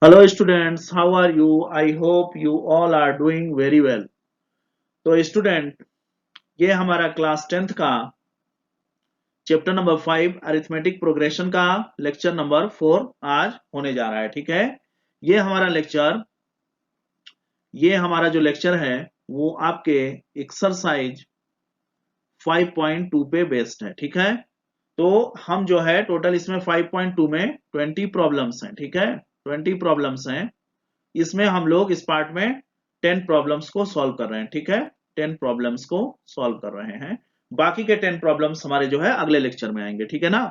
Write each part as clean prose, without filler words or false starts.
Hello students, how are you? I hope you all are doing very well. तो student, ये हमारा class 10th का chapter number 5 arithmetic progression का lecture number 4 आज होने जा रहा है। ठीक है, ये हमारा लेक्चर ये हमारा जो लेक्चर है वो आपके एक्सरसाइज 5.2 पे बेस्ड है। ठीक है, तो हम जो है टोटल इसमें 5.2 में 20 प्रॉब्लम्स हैं। ठीक है, 20 प्रॉब्लम्स हैं। इसमें हम लोग इस पार्ट में 10 प्रॉब्लम्स को सॉल्व कर रहे हैं। ठीक है, 10 प्रॉब्लम्स को सॉल्व कर रहे हैं। बाकी के 10 प्रॉब्लम्स हमारे जो है अगले लेक्चर में आएंगे। ठीक है ना।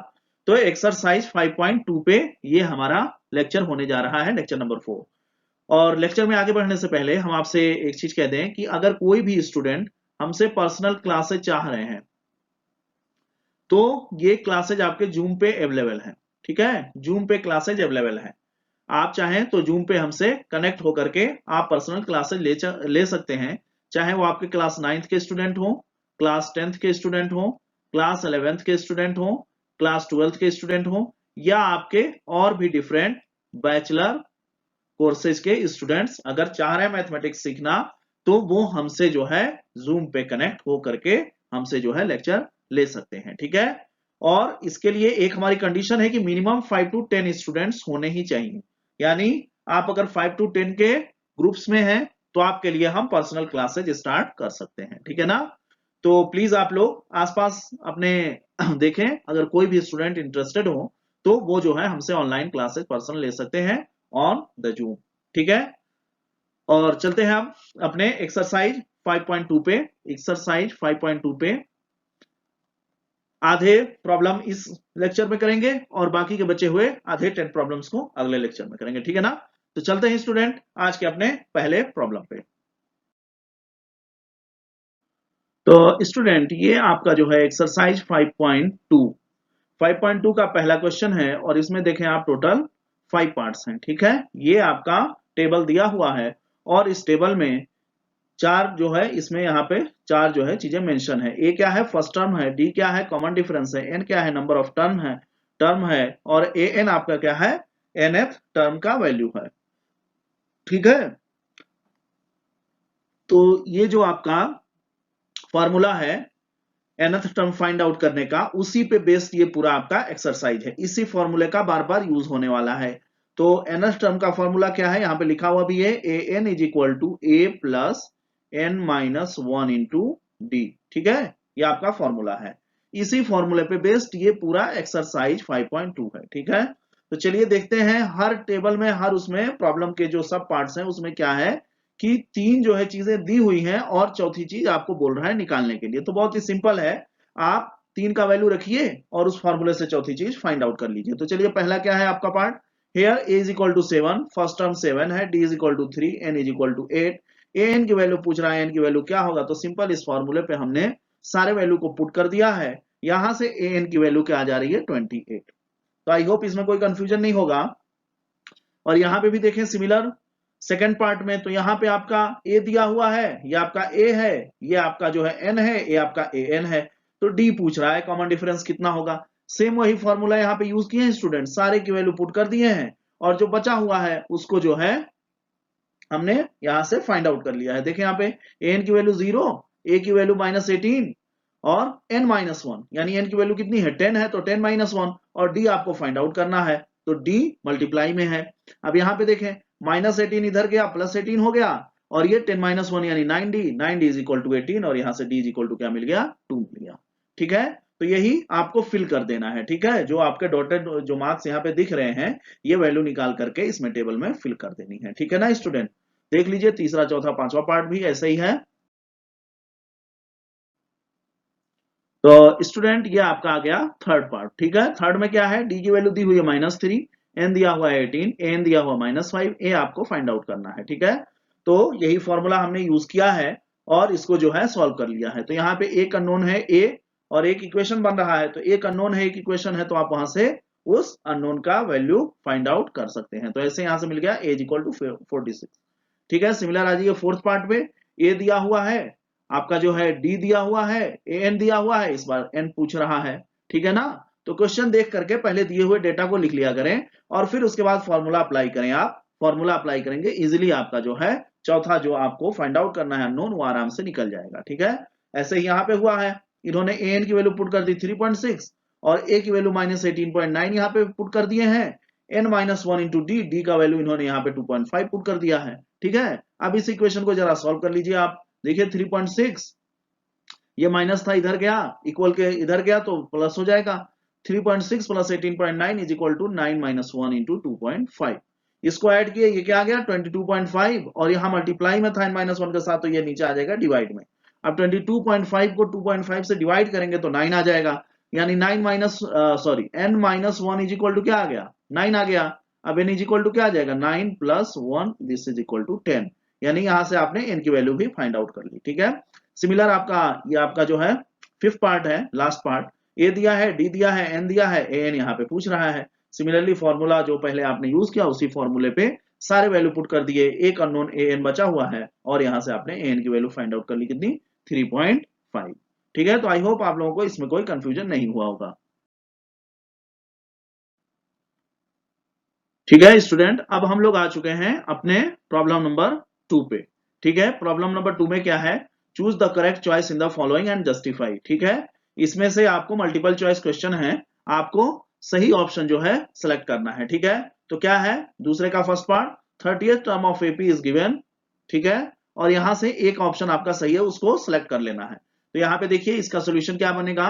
तो एक्सरसाइज 5.2 पे ये हमारा लेक्चर होने जा रहा है, लेक्चर नंबर 4। और लेक्चर में आगे बढ़ने से पहले हम आपसे एक चीज कह दें कि अगर कोई भी स्टूडेंट हमसे पर्सनल क्लासेज चाह रहे हैं तो ये क्लासेज आपके जूम पे अवेलेबल है। ठीक है, जूम पे क्लासेज अवेलेबल है। आप चाहें तो जूम पे हमसे कनेक्ट होकर के आप पर्सनल क्लासेस ले सकते हैं। चाहे वो आपके क्लास 9th के स्टूडेंट हो, क्लास 10th के स्टूडेंट हो, क्लास 11th के स्टूडेंट हो, क्लास 12th के स्टूडेंट हो, या आपके और भी डिफरेंट बैचलर कोर्सेज के स्टूडेंट्स अगर चाह रहे हैं मैथमेटिक्स सीखना तो वो हमसे जो है जूम पे कनेक्ट हो करके हमसे जो है लेक्चर ले सकते हैं। ठीक है, और इसके लिए एक हमारी कंडीशन है कि मिनिमम 5 to 10 स्टूडेंट्स होने ही चाहिए। यानी आप अगर 5 to 10 के ग्रुप्स में हैं तो आपके लिए हम पर्सनल क्लासेज स्टार्ट कर सकते हैं। ठीक है ना। तो प्लीज आप लोग आसपास अपने देखें, अगर कोई भी स्टूडेंट इंटरेस्टेड हो तो वो जो है हमसे ऑनलाइन क्लासेज पर्सनल ले सकते हैं ऑन द जूम। ठीक है, और चलते हैं हम अपने एक्सरसाइज 5.2 पे। एक्सरसाइज 5.2 पे आधे प्रॉब्लम इस लेक्चर में करेंगे और बाकी के बचे हुए आधे 10 प्रॉब्लम्स को अगले लेक्चर में करेंगे। ठीक है ना। तो चलते हैं स्टूडेंट आज के अपने पहले प्रॉब्लम पे। तो स्टूडेंट, ये आपका जो है एक्सरसाइज 5.2 का पहला क्वेश्चन है और इसमें देखें आप टोटल 5 पार्ट्स हैं। ठीक है, ये आपका टेबल दिया हुआ है और इस टेबल में चार जो है इसमें यहाँ पे चार जो है चीजें मेंशन है। ए क्या है, फर्स्ट टर्म है। डी क्या है, कॉमन डिफरेंस है। एन क्या है, नंबर ऑफ टर्म है। और ए एन आपका क्या है, nth टर्म का वैल्यू है। ठीक है, तो ये जो आपका फॉर्मूला है nth टर्म फाइंड आउट करने का, उसी पे बेस्ड ये पूरा आपका एक्सरसाइज है। इसी फॉर्मूले का बार बार यूज होने वाला है। तो nth टर्म का फॉर्मूला क्या है, यहाँ पे लिखा हुआ भी है, a n is equal to a plus n minus one into d. ठीक है, ये आपका फॉर्मूला है। इसी फॉर्मूले पे बेस्ड ये पूरा एक्सरसाइज 5.2 है। ठीक है, तो चलिए देखते हैं हर टेबल में, हर उसमें प्रॉब्लम के जो सब पार्ट्स हैं उसमें क्या है कि तीन जो है चीजें दी हुई हैं और चौथी चीज आपको बोल रहा है निकालने के लिए। तो बहुत ही सिंपल है, आप तीन का वैल्यू रखिए और उस फॉर्मूले से चौथी चीज फाइंड आउट कर लीजिए। तो चलिए पहला क्या है आपका part, here A is equal to 7, first term 7 है, D is equal to 3, N is equal to 8। A N की वैल्यू पूछ रहा है, एन की वैल्यू क्या होगा, तो सिंपल इस फॉर्मूले पे हमने सारे वैल्यू को पुट कर दिया है। यहां से ए एन की वैल्यू क्या आ जा रही है, 28। तो आई होप इसमें कोई कंफ्यूजन नहीं होगा। और यहाँ पे भी देखें सिमिलर सेकंड पार्ट में, तो यहाँ पे आपका ए दिया हुआ है, ये आपका ए है, ये आपका जो है एन है, ये आपका ए एन है। तो डी पूछ रहा है कॉमन डिफरेंस कितना होगा। सेम वही फॉर्मूला यहाँ पे यूज किए हैं स्टूडेंट, सारे की वैल्यू पुट कर दिए हैं और जो बचा हुआ है उसको जो है हमने यहां से फाइंड आउट कर लिया है। देखिए यहाँ पे एन की वैल्यू 0, ए की वैल्यू -18 और n -1, यानी n की वैल्यू कितनी है, 10 है, तो 10 -1 और d आपको फाइंड आउट करना है, तो d मल्टीप्लाई में है। अब यहाँ पे देखें -18 इधर गया, +18 हो गया और ये 10 -1 यानी 9d इज इक्वल टू 18 और यहाँ से d इज इक्वल टू क्या मिल गया, 2 मिल गया। ठीक है, तो यही आपको फिल कर देना है। ठीक है, जो आपके डॉटेड जो मार्क्स यहाँ पे दिख रहे हैं ये वैल्यू निकाल करके इसमें टेबल में फिल कर देनी है। ठीक है ना स्टूडेंट। देख लीजिए तीसरा चौथा पांचवा पार्ट भी ऐसे ही है। तो स्टूडेंट ये आपका आ गया थर्ड पार्ट। ठीक है, थर्ड में क्या है, डी की वैल्यू दी हुई है -3, एन दिया हुआ है 18, एन दिया हुआ -5, ए आपको फाइंड आउट करना है। ठीक है, तो यही फॉर्मूला हमने यूज किया है और इसको जो है सॉल्व कर लिया है। तो यहाँ पे एक अननोन है ए और एक इक्वेशन बन रहा है, तो एक अननोन है एक इक्वेशन है, तो आप वहां से उस अननोन का वैल्यू फाइंड आउट कर सकते हैं। तो ऐसे यहां से मिल गया एज इक्वल टू 46। ठीक है, सिमिलर आ जाइए फोर्थ पार्ट पे, ए दिया हुआ है, आपका जो है डी दिया हुआ है, ए एन दिया हुआ है, इस बार एन पूछ रहा है। ठीक है ना, तो क्वेश्चन देख करके पहले दिए हुए डेटा को लिख लिया करें और फिर उसके बाद फॉर्मूला अप्लाई करें आप फॉर्मूला अप्लाई करेंगे, इजिली आपका जो है चौथा जो आपको फाइंड आउट करना है अननोन, वो आराम से निकल जाएगा। ठीक है, ऐसे ही यहाँ पे हुआ है, इन्होंने an की वैल्यू पुट कर दी 3.6 और a की वैल्यू -18.9 यहाँ पे पुट कर दिए हैं, n-1 इंटू डी का वैल्यू इन्होंने यहाँ पे 2.5 पुट कर दिया है। ठीक है, अब इस इक्वेशन को जरा सॉल्व कर लीजिए आप। देखिए 3.6 ये माइनस था, इधर गया, इक्वल के इधर गया तो प्लस हो जाएगा। 3.6 plus 18.9 is equal to 9 - 1 into 2.5। इसको ऐड किए, ये क्या आ गया 22.5 और यहाँ मल्टीप्लाई में था n-1 के साथ, तो ये नीचे आ जाएगा डिवाइड में। अब 22.5 को 2.5 से डिवाइड करेंगे तो 9 आ जाएगा, यानी n-1 इज इक्वल टू क्या आ गया 9 आ गया। अब n इज इक्वल टू क्या आ जाएगा 9 + 1, दिस इज इक्वल टू 10, यानी यहां से आपने n की वैल्यू भी फाइंड आउट कर ली। ठीक है, सिमिलर आपका ये आपका जो है फिफ्थ पार्ट है, लास्ट पार्ट, ए दिया है, डी दिया है, एन दिया है, एन यहाँ पे पूछ रहा है। सिमिलरली फॉर्मूला जो पहले आपने यूज किया उसी फॉर्मूले पे सारे वैल्यू पुट कर दिए, एक अननोन ए एन बचा हुआ है और यहाँ से आपने ए एन की वैल्यू फाइंड आउट कर ली, कितनी 3.5। ठीक है, तो आई होप आप लोगों को इसमें कोई कंफ्यूजन नहीं हुआ होगा। ठीक है स्टूडेंट, अब हम लोग आ चुके हैं अपने प्रॉब्लम नंबर 2 पे। ठीक है, प्रॉब्लम नंबर 2 में क्या है, choose the correct choice in the following and justify. ठीक है, इसमें से आपको मल्टीपल चॉइस क्वेश्चन है, आपको सही ऑप्शन जो है सिलेक्ट करना है। ठीक है, तो क्या है दूसरे का first part, 30th term of AP is given. ठीक है, और यहां से एक ऑप्शन आपका सही है, उसको सिलेक्ट कर लेना है। तो यहाँ पे देखिए इसका सोल्यूशन क्या बनेगा,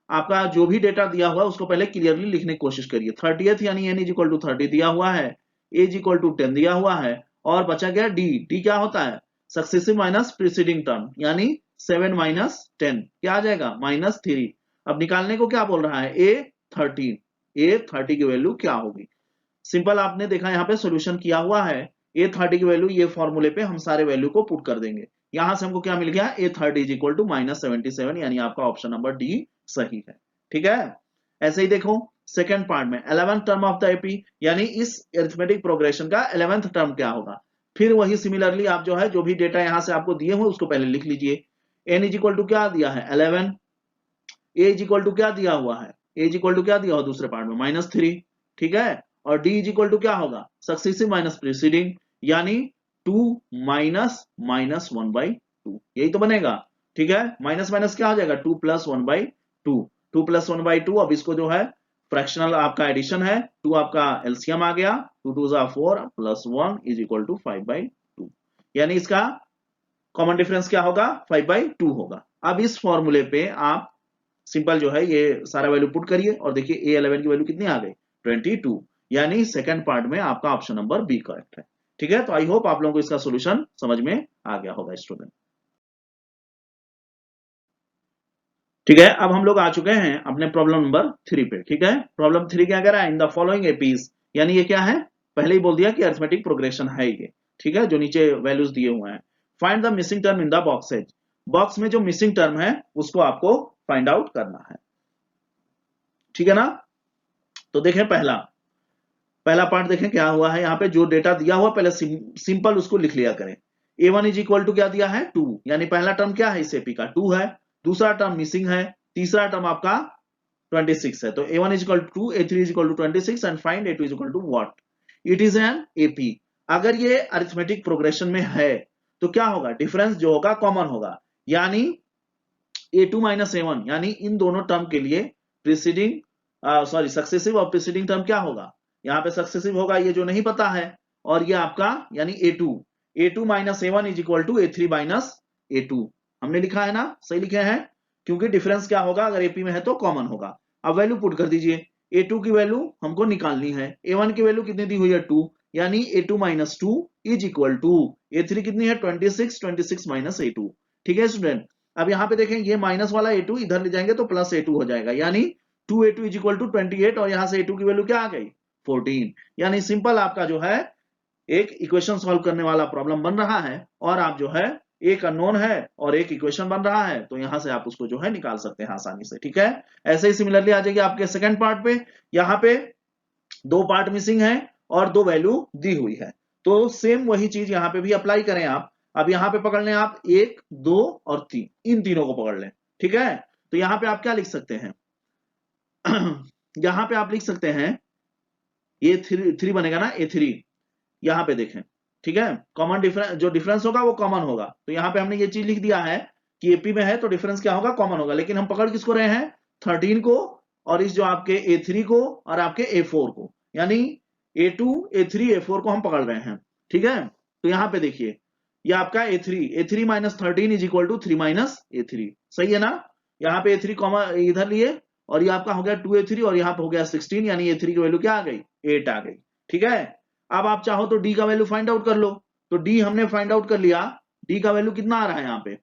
आपका जो भी डेटा दिया हुआ है उसको पहले क्लियरली लिखने की कोशिश करिए। 30th यानी n इज इक्वल टू 30 दिया हुआ है, a इज इक्वल टू 10 दिया हुआ है, और बचा गया d। d क्या होता है सक्सेसिव माइनस प्रीसीडिंग टर्म, यानी 7 - 10 क्या आ जाएगा -3। अब निकालने को क्या बोल रहा है a 30 की वैल्यू क्या होगी। सिंपल, आपने देखा यहाँ पे सोल्यूशन किया हुआ है, a30 की वैल्यू ये फॉर्मूले पे हम सारे वैल्यू को पुट कर देंगे। यहां से हमको क्या मिल गया a30 इज इक्वल टू -77, यानी आपका ऑप्शन नंबर डी सही है। ठीक है, ऐसे ही देखो सेकंड पार्ट में 11th term of the AP, यानी इस अरिथमेटिक प्रोग्रेशन का 11th टर्म क्या होगा। फिर वही सिमिलरली आप जो है जो भी डेटा यहां से आपको दिए हुए उसको पहले लिख लीजिए। n इज इक्वल टू क्या दिया है 11, a इज इक्वल टू क्या दिया हुआ है, a इज इक्वल टू क्या दिया हुआ दूसरे पार्ट में -3। ठीक है, और d इज इक्वल टू क्या होगा सक्सेसिव माइनस प्रीसीडिंग, यानी 2 माइनस -1/2, यही तो बनेगा। ठीक है, माइनस माइनस क्या हो जाएगा 2 + 1/2, 2 + 1/2। अब इसको जो है फ्रैक्शनल आपका एडिशन है, 2 आपका एलसीएम आ गया, 2 2 4 + 1 इज इक्वल टू 5/2, यानी इसका कॉमन डिफरेंस क्या होगा 5/2 होगा। अब इस फॉर्मूले पे आप सिंपल जो है ये सारा वैल्यू पुट करिए और देखिए a11 की वैल्यू कितनी आ गई 22, यानी सेकंड पार्ट में आपका ऑप्शन नंबर बी करेक्ट है। ठीक है, तो आई होप आप लोगों को इसका सॉल्यूशन समझ में आ गया होगा स्टूडेंट। ठीक है, अब हम लोग आ चुके हैं अपने प्रॉब्लम नंबर 3 पे। ठीक है, प्रॉब्लम 3 क्या कह रहा है, इन द फॉलोइंग एपीज, यानी ये क्या है पहले ही बोल दिया कि अरिथमेटिक प्रोग्रेशन है ये। ठीक है, जो नीचे वैल्यूज दिए हुए हैं, find the missing term in the boxes, box में जो मिसिंग टर्म है उसको आपको फाइंड आउट करना है। ठीक है ना, तो देखें पहला पार्ट देखें क्या हुआ है, यहाँ पे जो डेटा दिया हुआ पहले सिंपल उसको लिख लिया करें। a1 इज इक्वल टू क्या दिया है 2, यानी पहला टर्म क्या है इस एपी का 2 है, दूसरा टर्म मिसिंग है, तीसरा टर्म आपका 26 है। तो a1 is equal to 2, a3 is equal to 26 and find a2 is equal to what, it is an AP. अगर ये अरिथमेटिक प्रोग्रेशन में है तो क्या होगा डिफरेंस जो होगा कॉमन होगा, यानी a2 - a1, यानी इन दोनों टर्म के लिए प्रीसीडिंग सक्सेसिव और प्रीसीडिंग टर्म क्या होगा, यहाँ पे सक्सेसिव होगा ये जो नहीं पता है, और ये आपका यानी a2 - a1 is equal to a3 - a2, हमने लिखा है ना, सही लिखे हैं, क्योंकि डिफरेंस क्या होगा अगर एपी में है तो कॉमन होगा। अब वैल्यू पुट कर दीजिए, a2 की वैल्यू हमको निकालनी है, a1 की वैल्यू कितनी दी हुई है 2, यानी a2 - 2 is equal to a3 कितनी है 26 - a2। ठीक है स्टूडेंट, अब यहाँ पे देखें ये माइनस वाला a2 इधर ले जाएंगे तो प्लस a2 हो जाएगा, यानी 2a2 इज इक्वल टू 28, और यहां से a2 की वैल्यू क्या आ गई 14। यानी सिंपल आपका जो है एक इक्वेशन सॉल्व करने वाला प्रॉब्लम बन रहा है, और आप जो है एक अननोन है और एक इक्वेशन बन रहा है, तो यहां से आप उसको जो है निकाल सकते हैं आसानी से। ठीक है, ऐसे ही सिमिलरली आ जाएगी आपके सेकंड पार्ट पे, यहाँ पे 2 पार्ट मिसिंग है और 2 वैल्यू दी हुई है, तो सेम वही चीज यहाँ पे भी अप्लाई करें आप। अब यहाँ पे पकड़ लें आप 1 2 और 3, इन तीनों को पकड़ लें। ठीक है, तो यहाँ पे आप क्या लिख सकते हैं यहाँ पे आप लिख सकते हैं ये 3 बनेगा ना a3, यहाँ पे देखें, ठीक है, कॉमन डिफरेंस, जो डिफरेंस होगा वो कॉमन होगा। तो यहाँ पे हमने ये चीज लिख दिया है कि एपी में है तो डिफरेंस क्या होगा, कॉमन होगा। लेकिन हम पकड़ किसको रहे हैं, 13 को, और इस जो आपके A3 को और आपके A4 को, यानी A2 A3 A4 को हम पकड़ रहे हैं, ठीक है। तो यहाँ पे देखिए ये आपका A3 minus 13 is equal to 3 minus A3, सही है ना। यहाँ पे A3 कॉमा इधर लिए और ये आपका हो गया 2A3 और यहाँ पे हो गया 16, यानी A3 की वैल्यू क्या आ गई, 8 आ गई, ठीक है। अब आप चाहो तो D का वैल्यू फाइंड आउट कर लो, तो D हमने फाइंड आउट कर लिया। D का वैल्यू कितना आ रहा है यहाँ पे,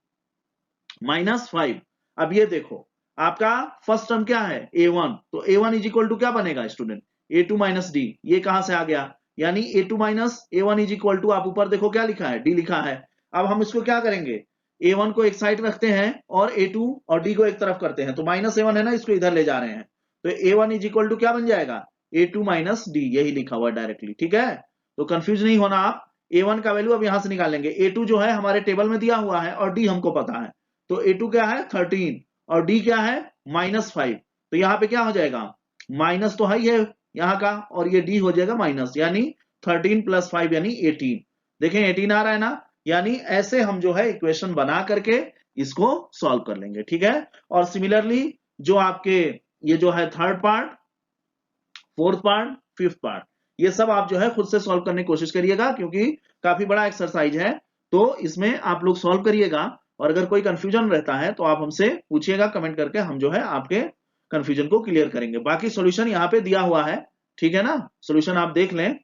-5। अब ये देखो आपका फर्स्ट टर्म क्या है, A1, तो A1 इज इक्वल टू क्या बनेगा स्टूडेंट, A2 माइनस डी। ये कहां से आ गया, यानी A2 minus A1 is equal to, आप ऊपर देखो क्या लिखा है, D लिखा है। अब हम इसको क्या करेंगे, A1 को एक साइड रखते हैं और A2 और D को एक तरफ करते हैं, तो -A1 है ना, इसको इधर ले जा रहे हैं। तो A1 इज इक्वल टू क्या बन जाएगा, A2 माइनस डी, यही लिखा हुआ डायरेक्टली, ठीक है। तो कंफ्यूज नहीं होना आप, A1 का वैल्यू अब यहां से निकाल लेंगे। A2 जो है हमारे टेबल में दिया हुआ है और D हमको पता है, तो A2 क्या है 13 और D क्या है -5। तो यहाँ पे क्या हो जाएगा, माइनस तो है ही है यहाँ का, और ये D हो जाएगा माइनस, यानी 13 + 5 यानी 18। देखें 18 आ रहा है ना, यानी ऐसे हम जो है इक्वेशन बना करके इसको सॉल्व कर लेंगे, ठीक है। और सिमिलरली जो आपके ये जो है third part, fourth part, fifth part, ये सब आप जो है खुद से सॉल्व करने की कोशिश करिएगा, क्योंकि काफी बड़ा एक्सरसाइज है, तो इसमें आप लोग सॉल्व करिएगा। और अगर कोई कंफ्यूजन रहता है तो आप हमसे पूछिएगा कमेंट करके, हम जो है आपके कंफ्यूजन को क्लियर करेंगे। बाकी सॉल्यूशन यहाँ पे दिया हुआ है, ठीक है ना, सॉल्यूशन आप देख लें,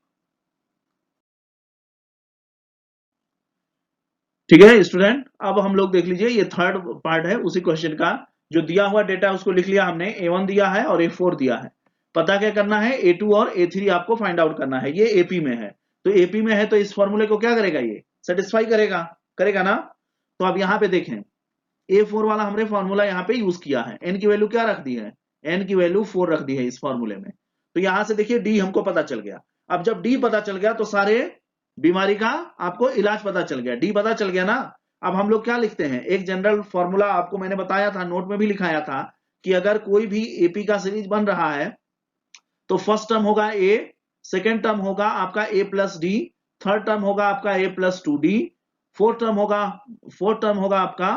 ठीक है स्टूडेंट। अब हम लोग देख लीजिए, ये थर्ड पार्ट है उसी क्वेश्चन का, जो दिया हुआ डेटा उसको लिख लिया हमने, A1 दिया है और A4 दिया है। पता क्या करना है, A2 और A3 आपको फाइंड आउट करना है। ये AP में है, तो AP में है तो इस फॉर्मूले को क्या करेगा, ये सेटिस्फाई करेगा, करेगा ना। तो अब यहाँ पे देखें, A4 वाला हमने फॉर्मूला यहाँ पे यूज किया है, n की वैल्यू क्या रख दी है, n की वैल्यू 4 रख दी है इस फॉर्मूले में। तो यहां से देखिए D हमको पता चल गया। अब जब D पता चल गया तो सारे बीमारी का आपको इलाज पता चल गया, D पता चल गया ना। अब हम लोग क्या लिखते हैं, एक जनरल फॉर्मूला आपको मैंने बताया था, नोट में भी लिखाया था, कि अगर कोई भी एपी का सीरीज बन रहा है तो फर्स्ट टर्म होगा A, सेकेंड टर्म होगा आपका A+D, थर्ड टर्म होगा आपका A+2D, फोर्थ टर्म होगा आपका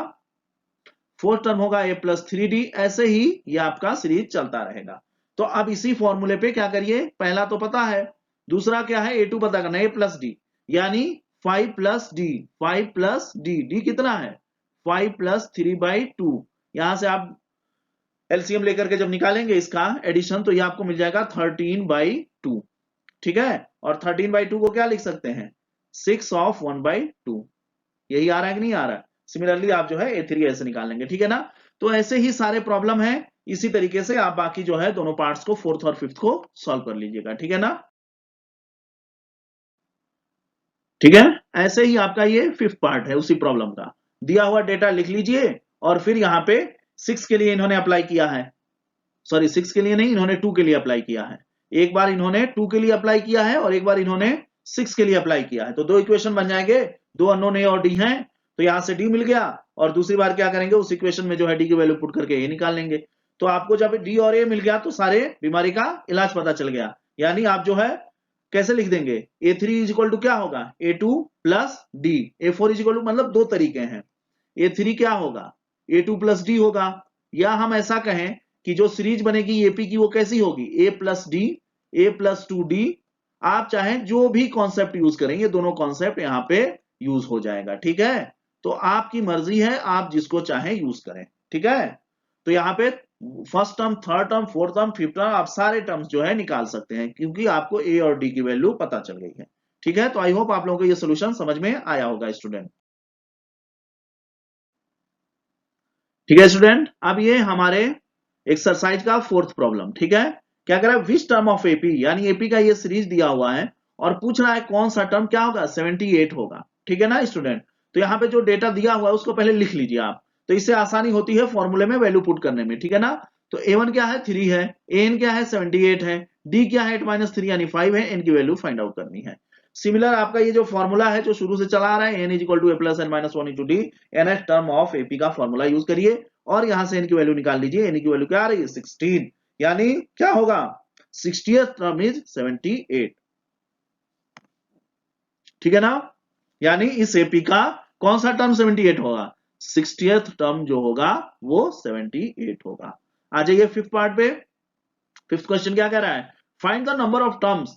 A+3D, ऐसे ही ये आपका सीरीज चलता रहेगा। तो अब इसी फॉर्मूले पे क्या करिए, पहला तो पता है, दूसरा क्या है, A2 पता करना, A+D, यानी 5+D, 5+D, D कितना है 5 + 3/2। यहां से आप एलसीएम लेकर के जब निकालेंगे इसका एडिशन, तो ये आपको मिल जाएगा 13/2, ठीक है। और 13/2 को क्या लिख सकते हैं, 6/1/2, यही आ रहा है कि नहीं आ रहा है। सिमिलरली आप जो है A3 ऐसे निकाल लेंगे, ठीक है ना। तो ऐसे ही सारे प्रॉब्लम है, इसी तरीके से आप बाकी जो है दोनों पार्ट्स को, फोर्थ और फिफ्थ को सॉल्व कर लीजिएगा, ठीक है ना। ठीक है, ऐसे ही आपका ये फिफ्थ पार्ट है उसी प्रॉब्लम का, दिया हुआ डेटा लिख लीजिए। और फिर यहाँ पे 6 के लिए इन्होंने अप्लाई किया है, सॉरी 6 के लिए नहीं, इन्होंने 2 के लिए अप्लाई किया है। एक बार इन्होंने 2 के लिए अप्लाई किया है और एक बार इन्होंने 6 के लिए अप्लाई किया है, तो दो इक्वेशन बन जाएंगे, दो अननोन ए और डी हैं, तो यहां से डी मिल गया। और दूसरी बार क्या करेंगे, उस इक्वेशन में जो है डी की वैल्यू पुट करके ए निकाल लेंगे। तो आपको जब डी और ए मिल गया तो सारे बीमारी का इलाज पता चल गया। यानी आप जो है कैसे लिख देंगे, A3 इज इक्वल टू क्या होगा, A2 + D, A4 is equal to, मतलब दो तरीके हैं, A3 क्या होगा, A2 + D होगा, या हम ऐसा कहें कि जो सीरीज बनेगी एपी की वो कैसी होगी, A+D, A+2D। आप चाहें जो भी कॉन्सेप्ट यूज करेंगे, दोनों कॉन्सेप्ट यहाँ पे यूज हो जाएगा, ठीक है। तो आपकी मर्जी है, आप जिसको चाहें यूज करें, ठीक है। तो यहाँ पे first term, third term, fourth term, fifth term, आप सारे टर्म्स जो है निकाल सकते हैं, क्योंकि आपको ए और डी की वैल्यू पता चल गई है, ठीक है। तो आई होप आप लोगों को ये सोल्यूशन समझ में आया होगा स्टूडेंट, ठीक है स्टूडेंट। अब ये हमारे एक्सरसाइज का फोर्थ प्रॉब्लम, ठीक है। क्या कह रहा है, विच टर्म ऑफ एपी, यानी एपी का ये सीरीज दिया हुआ है और पूछ रहा है कौन सा टर्म क्या होगा, 78 होगा, ठीक है ना स्टूडेंट। तो यहाँ पे जो डेटा दिया हुआ है उसको पहले लिख लीजिए आप, तो इससे आसानी होती है फॉर्मूले में वैल्यू पुट करने में, ठीक है ना। तो A1 क्या है 3 है, AN क्या है 78 है, D क्या है 8-3 यानी 5 है, N की वैल्यू फाइंड आउट करनी है। सिमिलर आपका ये जो फॉर्मूला है जो शुरू से चला आ रहा है, n = a + n - 1 * d, nth term of AP का फॉर्मूला यूज करिए और यहां से n की वैल्यू निकाल लीजिए। n की वैल्यू क्या आ रही है 16, यानी क्या होगा 60th टर्म इज 78, ठीक है ना। यानी इस एपी का कौन सा टर्म 78 होगा, 60th टर्म जो होगा वो 78 होगा। आ जाइए फिफ्थ पार्ट पे। फिफ्थ क्वेश्चन क्या कह रहा है, find the number of terms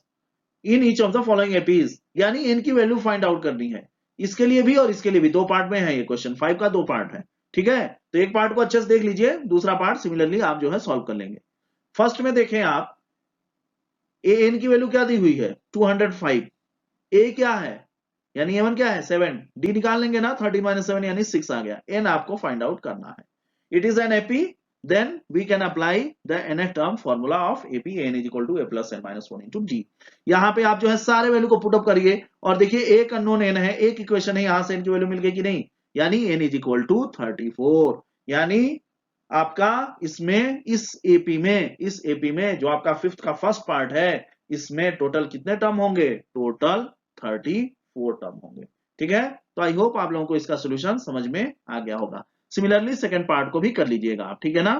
in each of the following APs, यानी इनकी वैल्यू फाइंड आउट करनी है। इसके लिए भी और इसके लिए भी दो पार्ट में है ये क्वेश्चन, 5 का दो पार्ट है। ठीक है, तो एक पार्ट को अच्छे से देख लीजिए, दूसरा पार्ट सिमिलरली आप जो है सॉल्व कर लेंगे। फर्स्ट में देखें आप, ए एन की वैल्यू क्या दी हुई है 205, ए क्या है यानी ए1 क्या है 7, डी निकाल लेंगे ना 13 - 7 यानी 6 आ गया, एन आपको फाइंड आउट करना है। It is an AP, then we can apply the nth term formula of AP n is equal to a plus n minus 1 into d। यहाँ पे आप जो है सारे वैल्यू को पुट अप करिए और देखिए एक अननोन n है, एक इक्वेशन है, यहां से n की वैल्यू मिल गई कि नहीं, यानी n is equal to 34। यानी आपका इसमें इस एपी में जो आपका फिफ्थ का फर्स्ट पार्ट है, इसमें टोटल कितने टर्म होंगे, टोटल 34 टर्म होंगे। ठीक है, तो आई होप आप लोगों को इसका सोल्यूशन समझ में आ गया होगा। सिमिलरली सेकंड पार्ट को भी कर लीजिएगा आप, ठीक है ना।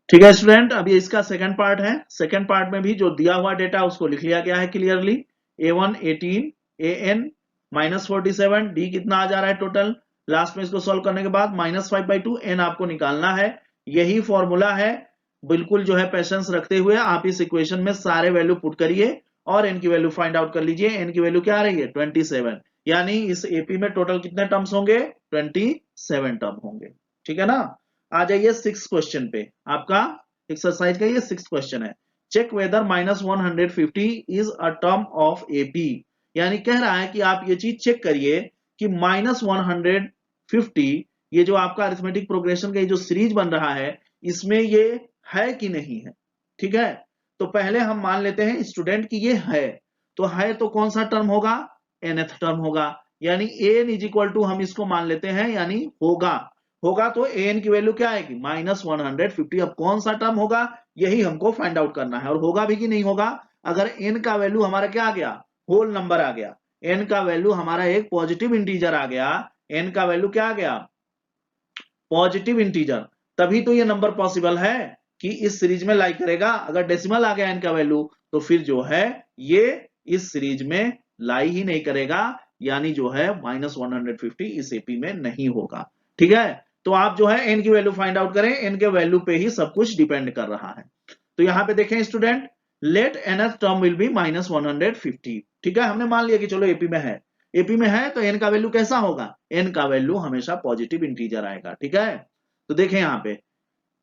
ठीक है स्टूडेंट, अभी इसका सेकंड पार्ट है। सेकंड पार्ट में भी जो दिया हुआ डेटा उसको लिख लिया गया है क्लियरली। A1 18, AN -47, D कितना आ जा रहा है टोटल, लास्ट में इसको सॉल्व करने के बाद -5/2 n आपको निकालना है। यही फॉर्मूला है, बिल्कुल जो है पेशेंस रखते हुए आप इस इक्वेशन में सारे वैल्यू पुट करिए और n की वैल्यू फाइंड आउट कर लीजिए। n की वैल्यू क्या आ रही है 27, यानी इस एपी में टोटल कितने टर्म्स होंगे 27 टर्म होंगे। ठीक है ना। आ जाइए सिक्स क्वेश्चन पे, आपका एक्सरसाइज का ये सिक्स क्वेश्चन है। Check whether -150 is a term of AP, यानी कह रहा है कि आप ये चीज चेक करिए कि -150 ये जो आपका अरिथमेटिक प्रोग्रेशन का ये जो सीरीज बन रहा है इसमें ये है कि नहीं है। ठीक है, तो पहले हम मान लेते हैं स्टूडेंट कि ये है, तो कौन सा टर्म होगा, nth टर्म होगा, यानी n इज इक्वल टू हम इसको मान लेते हैं यानी होगा तो an की वैल्यू क्या आएगी -150। अब कौन सा टर्म होगा यही हमको फाइंड आउट करना है, और होगा भी कि नहीं होगा। अगर n का वैल्यू हमारा क्या आ गया, होल नंबर आ गया, n का वैल्यू हमारा एक पॉजिटिव इंटीजर आ गया, n का वैल्यू क्या आ गया पॉजिटिव इंटीजर, तभी तो ये नंबर पॉसिबल है कि इस सीरीज में लाई करेगा। अगर डेसिमल आ गया n का वैल्यू तो फिर जो है ये इस सीरीज में लाई ही नहीं करेगा, यानी जो है -150 इस एपी में नहीं होगा। ठीक है, तो आप जो है n की वैल्यू फाइंड आउट करें, n के वैल्यू पे ही सब कुछ डिपेंड कर रहा है। तो यहां पे देखें student, let nth term will be -150। ठीक है, हमने मान लिया कि चलो एपी में है, एपी में है तो n का वैल्यू कैसा होगा, n का वैल्यू हमेशा पॉजिटिव इंटीजर आएगा। ठीक है, तो देखें यहां पे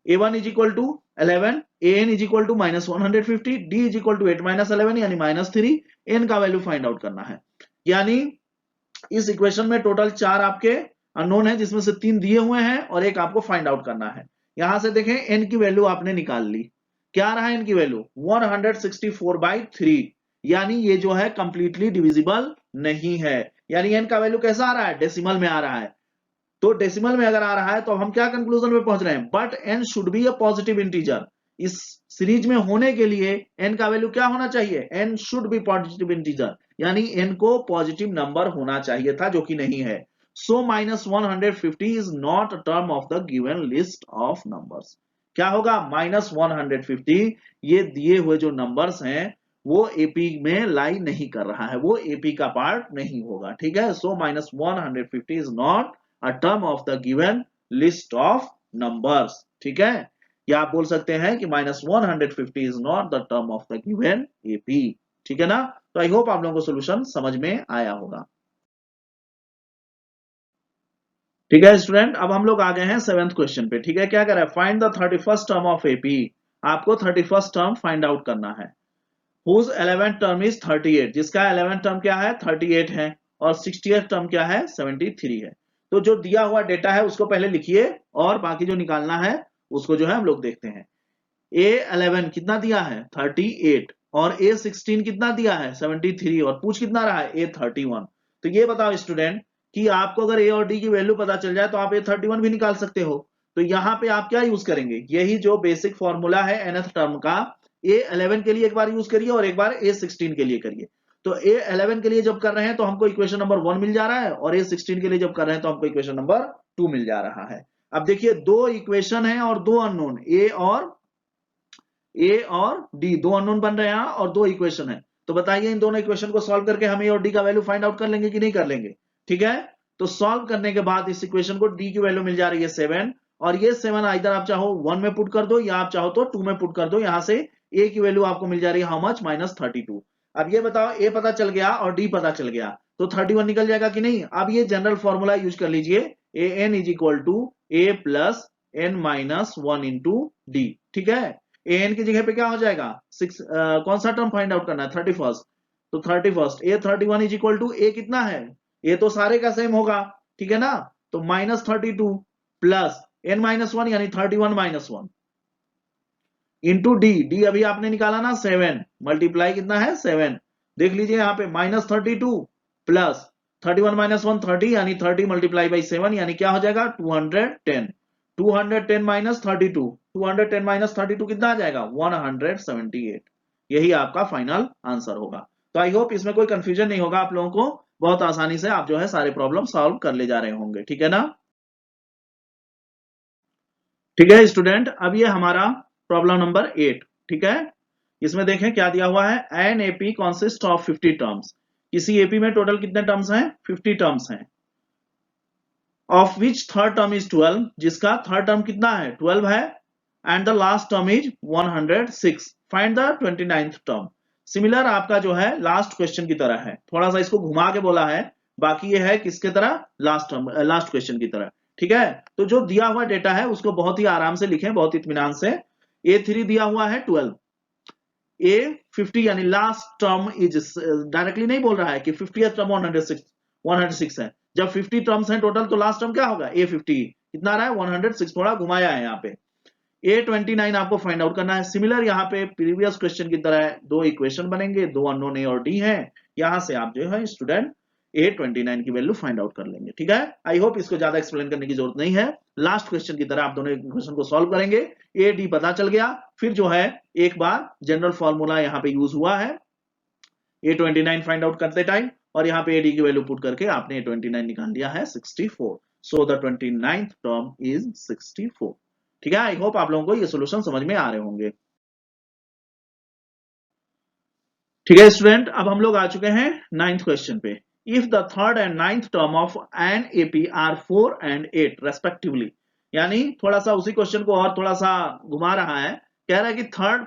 a1 is equal to 11, an is equal to -150, d is equal to 8 - 11 यानी -3, n का वैल्यू फाइंड आउट करना है। यानी इस इक्वेशन में टोटल 4 आपके अननोन है, जिसमें से 3 दिए हुए हैं और एक आपको फाइंड आउट करना है। यहां से देखें n की वैल्यू आपने निकाल ली, क्या रहा है n की वैल्यू 164/3, यानी ये जो है कंप्लीटली डिविजिबल नहीं है, यानी n का वैल्यू कैसा आ रहा है डेसिमल में आ रहा है। तो डेसिमल में अगर आ रहा है तो हम क्या कंक्लूजन में पहुंच रहे हैं, but n should be a positive integer. इस सीरीज में होने के लिए n का वैल्यू क्या होना चाहिए, n should be positive integer, यानी n को पॉजिटिव नंबर होना चाहिए था, जो कि नहीं है। सो -150 is not a term of the given list of numbers. क्या होगा -150, ये दिए हुए जो नंबर्स हैं वो एपी में लाई नहीं कर रहा है, वो एपी का पार्ट नहीं होगा। ठीक है, सो -150 is not a term of the given list of numbers। ठीक है, या आप बोल सकते हैं कि -150 is not the term of the given AP। ठीक है ना, तो आई होप आप लोगों को सोल्यूशन समझ में आया होगा। ठीक है स्टूडेंट, अब हम लोग आ गए हैं सेवेंथ क्वेश्चन पे। ठीक है, क्या कर रहा है, find the 31st term of AP. आपको 31st टर्म फाइंड आउट करना है। हुज 11th टर्म इज 38, जिसका 11th टर्म क्या है 38 है, और 60th टर्म क्या है 73 है। तो जो दिया हुआ डेटा है उसको पहले लिखिए और बाकी जो निकालना है उसको जो है हम लोग देखते हैं। A11 कितना दिया है 38, और A16 कितना दिया है 73, और पूछ कितना रहा है A31। तो ये बताओ स्टूडेंट कि आपको अगर A और D की वैल्यू पता चल जाए तो आप A31 भी निकाल सकते हो। तो यहाँ पे आप क्या यूज करेंगे, यही जो बेसिक फॉर्मूला है nth टर्म का, A11 के लिए एक बार यूज करिए और एक बार A16 के लिए करिए। तो A11 के लिए जब कर रहे हैं तो हमको इक्वेशन नंबर 1 मिल जा रहा है, और A16 के लिए जब कर रहे हैं तो हमको इक्वेशन नंबर 2 मिल जा रहा है। अब देखिए दो इक्वेशन है और दो अननोन, ए और डी, दो अननोन बन रहे हैं और दो इक्वेशन है। तो बताइए इन दोनों इक्वेशन को सॉल्व करके हम ए और डी का वैल्यू फाइंड आउट कर लेंगे कि नहीं कर लेंगे? ठीक है, तो सॉल्व करने के बाद इस इक्वेशन को डी की वैल्यू मिल जा रही है 7, और ये 7 इधर आप चाहो 1 में पुट कर दो या आप चाहो तो 2 में पुट कर दो। यहां से ए की वैल्यू आपको मिल जा रही है हाउ मच, -32। अब ये बताओ, ए पता चल गया और डी पता चल गया, तो 31 निकल जाएगा कि नहीं? अब ये जनरल फॉर्मूला यूज कर लीजिए, a n is equal to a plus n minus 1 into d. ठीक है, ए एन की जगह पे क्या हो जाएगा, 6, कौन सा टर्म फाइंड आउट करना है, 31st, तो 31st a 31 is equal to a कितना है, ए तो सारे का सेम होगा, ठीक है ना, तो -32 प्लस एन माइनस 1 यानी 31 माइनस 1 इंटू डी, डी अभी आपने निकाला ना 7, मल्टीप्लाई कितना है 7, देख लीजिए यहाँ पे -32 प्लस 31 माइनस 1 30 यानी 30 मल्टीप्लाई बाई 7 यानी क्या हो जाएगा 210, 210 माइनस 32, 210 माइनस 32 कितना आ जाएगा 178, यही आपका फाइनल आंसर होगा। तो आई होप इसमें कोई कंफ्यूजन नहीं होगा आप लोगों को, बहुत आसानी से आप जो है सारे प्रॉब्लम सॉल्व कर ले जा रहे होंगे, ठीक है ना। ठीक है स्टूडेंट, अब ये हमारा प्रॉब्लम नंबर 8, ठीक है, इसमें देखें क्या दिया हुआ है, an AP consist of 50 terms, किसी एपी में टोटल कितने टर्म्स हैं, 50 टर्म्स हैं, of which third term is 12, जिसका थर्ड टर्म कितना है 12 है, and the last term is 106, find the 29th term. Similar आपका जो है लास्ट क्वेश्चन की तरह है, थोड़ा सा इसको घुमा के बोला है, बाकी ये है किसके तरह, लास्ट क्वेश्चन की तरह, ठीक है। तो जो दिया हुआ डेटा है उसको बहुत ही आराम से लिखें, बहुत इत्मीनान से। A3 दिया हुआ है 12, A50 यानी लास्ट टर्म इज, डायरेक्टली नहीं बोल रहा है कि 50th टर्म 106 है, जब 50 टर्म्स हैं टोटल तो लास्ट टर्म क्या होगा A50, कितना आ रहा है 106, थोड़ा घुमाया है यहाँ पे। A29 आपको फाइंड आउट करना है। सिमिलर यहाँ पे प्रीवियस क्वेश्चन की तरह दो इक्वेशन बनेंगे, दो अननोन ए और डी हैं, यहां से आप जो है स्टूडेंट A29 की वैल्यू फाइंड आउट कर लेंगे, ठीक है। आई होप इसको ज्यादा एक्सप्लेन करने की जरूरत नहीं है, लास्ट क्वेश्चन की तरह आप दोनों इक्वेशन को सॉल्व करेंगे, ए डी पता चल गया, फिर जो है एक बार जनरल फॉर्मूला यहाँ पे यूज हुआ है A29 फाइंड आउट करते टाइम, और यहाँ पे एडी की वैल्यू पुट करके आपने A29 निकाल लिया है 64, so the 29th term is 64, ठीक है। आई होप आप लोगों को ये सोल्यूशन समझ में आ रहे होंगे, ठीक है स्टूडेंट। अब हम लोग आ चुके हैं 9th क्वेश्चन पे। If the third and 9th term of an AP are 4 and 8 respectively, यानी थोड़ा सा उसी क्वेश्चन को और थोड़ा सा घुमा रहा है, कह रहा है कि थर्ड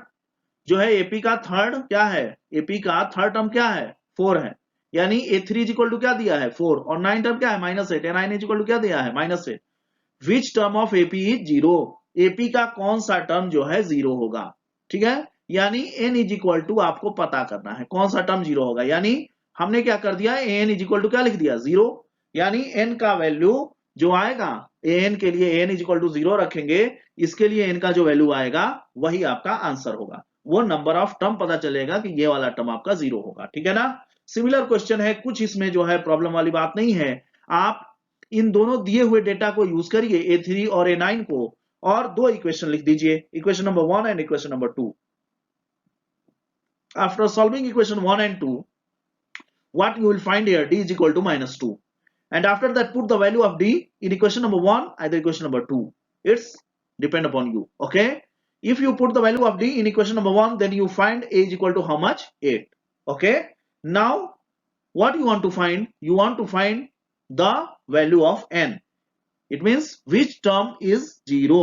जो है एपी का थर्ड क्या है, एपी का थर्ड टर्म क्या है 4 है, यानी A3 इज इक्वल टू क्या दिया है 4, और 9 टर्म क्या है -8,9 इज इक्वल टू क्या दिया है -8, which term of AP is 0, AP का कौन सा टर्म जो है 0 होगा, ठीक है। यानी n इज इक्वल टू आपको पता करना है कौन सा टर्म 0 होगा, यानी हमने क्या कर दिया n इज इक्वल टू क्या लिख दिया 0, यानी n का वैल्यू जो आएगा an के लिए n इज इक्वल टू 0 रखेंगे, इसके लिए n का जो वैल्यू आएगा वही आपका आंसर होगा, वो नंबर ऑफ टर्म पता चलेगा कि ये वाला टर्म आपका 0 होगा, ठीक है ना। सिमिलर क्वेश्चन है, कुछ इसमें जो है प्रॉब्लम वाली बात नहीं है, आप इन दोनों दिए हुए डेटा को यूज करिए A3 और A9 को, और दो इक्वेशन लिख दीजिए, equation number 1 and equation number 2। After solving equation 1 and 2, what you will find here, d is equal to -2, and after that put the value of d in equation number 1 either equation number 2, it's depend upon you, okay. If you put the value of d in equation number 1, then you find a is equal to how much, 8, okay. Now what you want to find, you want to find the value of n, it means which term is 0,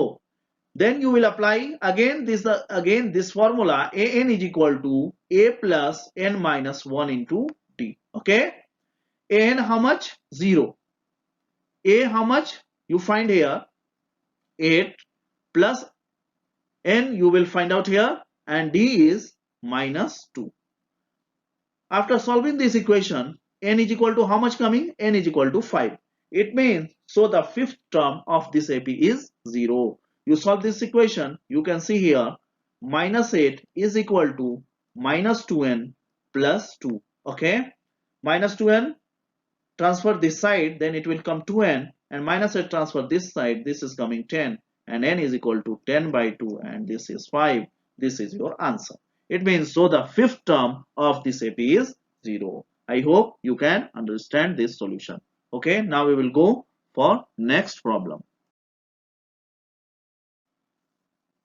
then you will apply again this formula, an is equal to a plus n minus 1 into d, okay. An how much, 0, a how much you find here 8, plus n you will find out here, and d is -2. After solving this equation, n is equal to how much coming, n is equal to 5, it means so the fifth term of this AP is 0. You solve this equation, you can see here -8 is equal to -2n plus 2, okay. -2n transfer this side, then it will come 2n, and -8 transfer this side, this is coming 10, and n is equal to 10 by 2, and this is 5, this is your answer. It means so the fifth term of this AP is 0. I hope you can understand this solution, okay. Now we will go for next problem.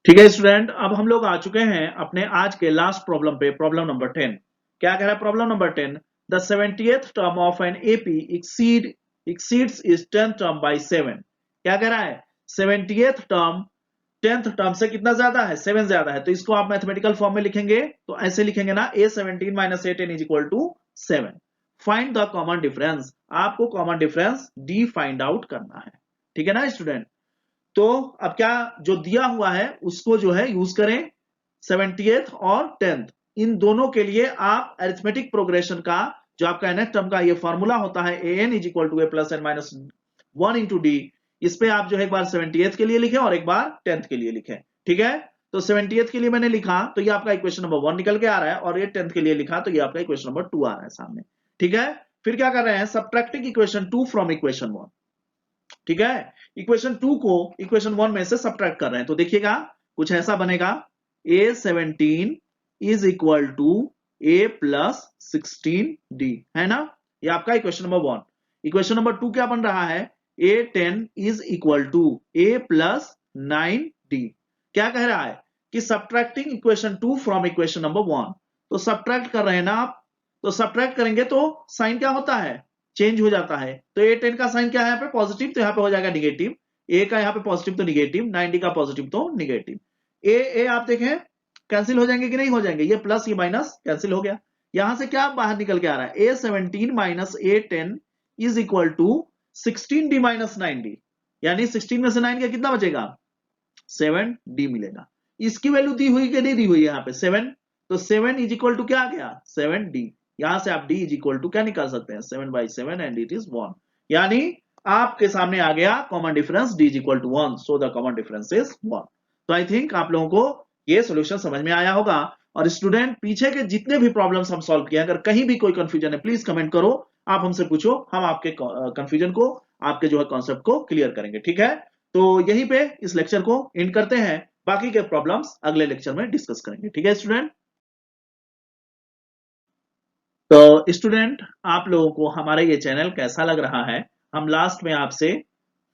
ठीक है student, अब हम लोग आ चुके हैं अपने आज के लास्ट प्रॉब्लम पे, प्रॉब्लम नंबर 10। क्या कह रहा है problem number 10, the 70th term of an AP exceeds is 10th term by 7। क्या कह रहा है 70th टर्म 10th टर्म से कितना ज्यादा है 7 ज्यादा है, तो इसको आप मैथमेटिकल फॉर्म में लिखेंगे तो ऐसे लिखेंगे ना a17 minus a10 is equal to 7। Find the common difference, आपको common difference d find out करना है, ठीक है ना स्टूडेंट। तो अब क्या जो दिया हुआ है उसको जो है यूज करें 70th और 10th इन दोनों के लिए आप अरिथमेटिक प्रोग्रेशन का जो आपका nth टर्म का ये फॉर्मूला होता है an is equal to a plus n minus 1 into d, इस पे आप जो है एक बार 70th के लिए लिखें और एक बार 10th के लिए लिखें, ठीक है। तो 70th के लिए मैंने लिखा तो ये आपका इक्वेशन नंबर 1 निकल के आ रहा है और ये 10th के लिए लिखा तो ये आपका इक्वेशन नंबर 2 आ रहा है सामने, ठीक है। फिर क्या कर रहे हैं सब्ट्रैक्टिंग इक्वेशन 2 फ्रॉम इक्वेशन 1, ठीक है। इक्वेशन 2 को इक्वेशन 1 में से सब्ट्रैक्ट कर रहे हैं तो देखिएगा कुछ ऐसा बनेगा a17 is equal to a plus 16d, है ना, ये आपका इक्वेशन नंबर 1। इक्वेशन नंबर 2 क्या बन रहा है a10 is equal to a plus 9d। क्या कह रहा है कि subtracting equation 2 from equation number 1, तो सब्ट्रैक्ट कर रहे हैं ना आप, तो सब्ट्रैक्ट करेंगे तो साइन क्या होता है चेंज हो जाता है, तो a10 का साइन क्या है यहाँ पे पॉजिटिव तो यहाँ पे हो जाएगा निगेटिव, a का यहाँ पे पॉजिटिव तो निगेटिव, 90 का पॉजिटिव तो निगेटिव, ए आप देखें कैंसिल हो जाएंगे कि नहीं हो जाएंगे, ये प्लस ये माइनस कैंसिल हो गया, यहां से क्या बाहर निकल के आ रहा है a17 minus a10 is equal to 16d minus 9d, यानी 16 में से 9 का कितना बचेगा 7d मिलेगा। इसकी वैल्यू दी हुई कि नहीं दी हुई यहाँ पे 7, तो 7 इज इक्वल टू क्या आ गया 7d, यहां से आप d इज इक्वल टू क्या निकाल सकते हैं 7/7 एंड इट इज 1, यानी आपके सामने आ गया common difference d is equal to 1, so the common difference is 1। तो आई थिंक आप लोगों को ये सॉल्यूशन समझ में आया होगा। और स्टूडेंट पीछे के जितने भी प्रॉब्लम्स हम सॉल्व किए अगर कहीं भी कोई कंफ्यूजन है प्लीज कमेंट करो, आप हमसे पूछो, हम आपके कंफ्यूजन को आपके जो है कॉन्सेप्ट को क्लियर करेंगे, ठीक है। तो यहीं पे इस लेक्चर को एंड करते हैं, बाकी के प्रॉब्लम्स अगले लेक्चर में डिस्कस करेंगे, ठीक है स्टूडेंट। तो स्टूडेंट आप लोगों को हमारा ये चैनल कैसा लग रहा है, हम लास्ट में आपसे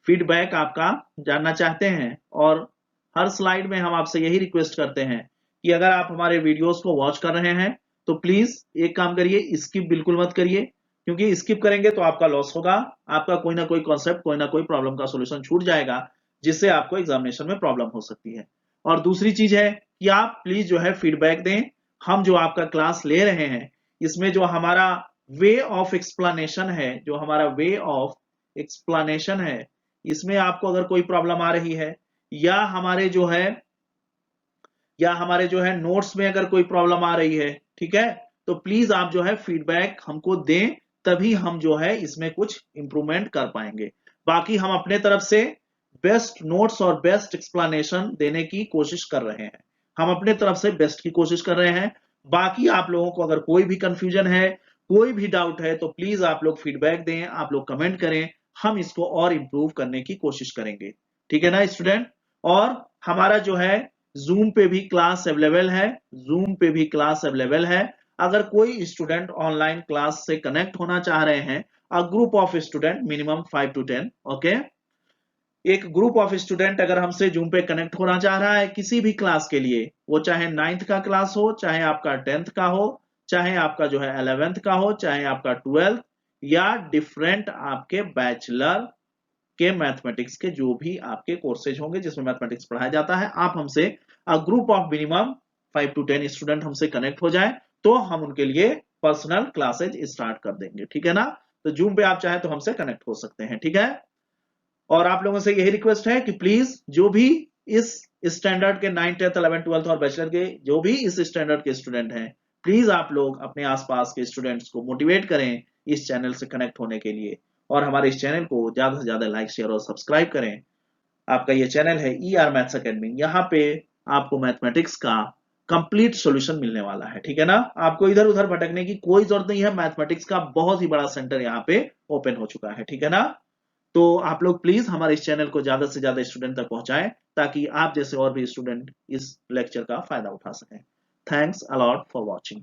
फीडबैक आपका जानना चाहते हैं और हर स्लाइड में हम आपसे यही रिक्वेस्ट करते हैं कि अगर आप हमारे वीडियोस को वॉच कर रहे हैं तो प्लीज एक काम करिए स्किप बिल्कुल मत करिए, क्योंकि स्किप करेंगे तो आपका लॉस होगा, आपका कोई ना कोई कॉन्सेप्ट कोई ना कोई प्रॉब्लम का सोल्यूशन छूट जाएगा जिससे आपको एग्जामिनेशन में प्रॉब्लम हो सकती है। और दूसरी चीज है कि आप प्लीज जो है फीडबैक दें, हम जो आपका क्लास ले रहे हैं इसमें जो हमारा वे ऑफ एक्सप्लेनेशन है, जो हमारा वे ऑफ एक्सप्लेनेशन है इसमें आपको अगर कोई प्रॉब्लम आ रही है या हमारे जो है नोट्स में अगर कोई प्रॉब्लम आ रही है, ठीक है, तो प्लीज आप जो है फीडबैक हमको दें, तभी हम जो है इसमें कुछ इंप्रूवमेंट कर पाएंगे। बाकी हम अपने तरफ से बेस्ट नोट्स और बेस्ट एक्सप्लेनेशन देने की कोशिश कर रहे हैं, हम अपने तरफ से बेस्ट की कोशिश कर रहे हैं। बाकी आप लोगों को अगर कोई भी कंफ्यूजन है कोई भी डाउट है तो प्लीज आप लोग फीडबैक दें, आप लोग कमेंट करें, हम इसको और इंप्रूव करने की कोशिश करेंगे, ठीक है ना स्टूडेंट। और हमारा जो है जूम पे भी क्लास अवेलेबल है, जूम पे भी क्लास अवेलेबल है, अगर कोई स्टूडेंट ऑनलाइन क्लास से कनेक्ट होना चाह रहे हैं, a group of student minimum 5 to 10, okay, एक ग्रुप ऑफ स्टूडेंट अगर हमसे जूम पे कनेक्ट होना चाह रहा है किसी भी क्लास के लिए, वो चाहे 9th का क्लास हो, चाहे आपका 10th का हो, चाहे आपका जो है 11th का हो, चाहे आपका 12th या डिफरेंट आपके बैचलर के मैथमेटिक्स के जो भी आपके कोर्सेज होंगे जिसमें मैथमेटिक्स पढ़ाया जाता है, आप हमसे group of minimum 5 to 10 student हमसे कनेक्ट हो जाए तो हम उनके लिए पर्सनल क्लासेज स्टार्ट कर देंगे, ठीक है ना। तो जूम पे आप चाहे तो हमसे कनेक्ट हो सकते हैं, ठीक है। और आप लोगों से यही रिक्वेस्ट है कि प्लीज जो भी इस स्टैंडर्ड के 9th 10th 11th 12th और बैचलर के जो भी इस स्टैंडर्ड के स्टूडेंट हैं, प्लीज आप लोग अपने आसपास के स्टूडेंट्स को मोटिवेट करें इस चैनल से कनेक्ट होने के लिए, और हमारे इस चैनल को ज्यादा से ज्यादा लाइक शेयर और सब्सक्राइब करें। आपका ये चैनल है ER मैथ्स अकेडमी, यहाँ पे आपको मैथमेटिक्स का कंप्लीट सॉल्यूशन मिलने वाला है, ठीक है ना। आपको इधर उधर भटकने की कोई जरूरत नहीं है, मैथमेटिक्स का बहुत ही बड़ा सेंटर यहाँ पे ओपन हो चुका है, ठीक है ना। तो आप लोग प्लीज हमारे इस चैनल को ज्यादा से ज्यादा स्टूडेंट तक पहुंचाएं ताकि आप जैसे और भी स्टूडेंट इस लेक्चर का फायदा उठा सकें। Thanks a lot for watching.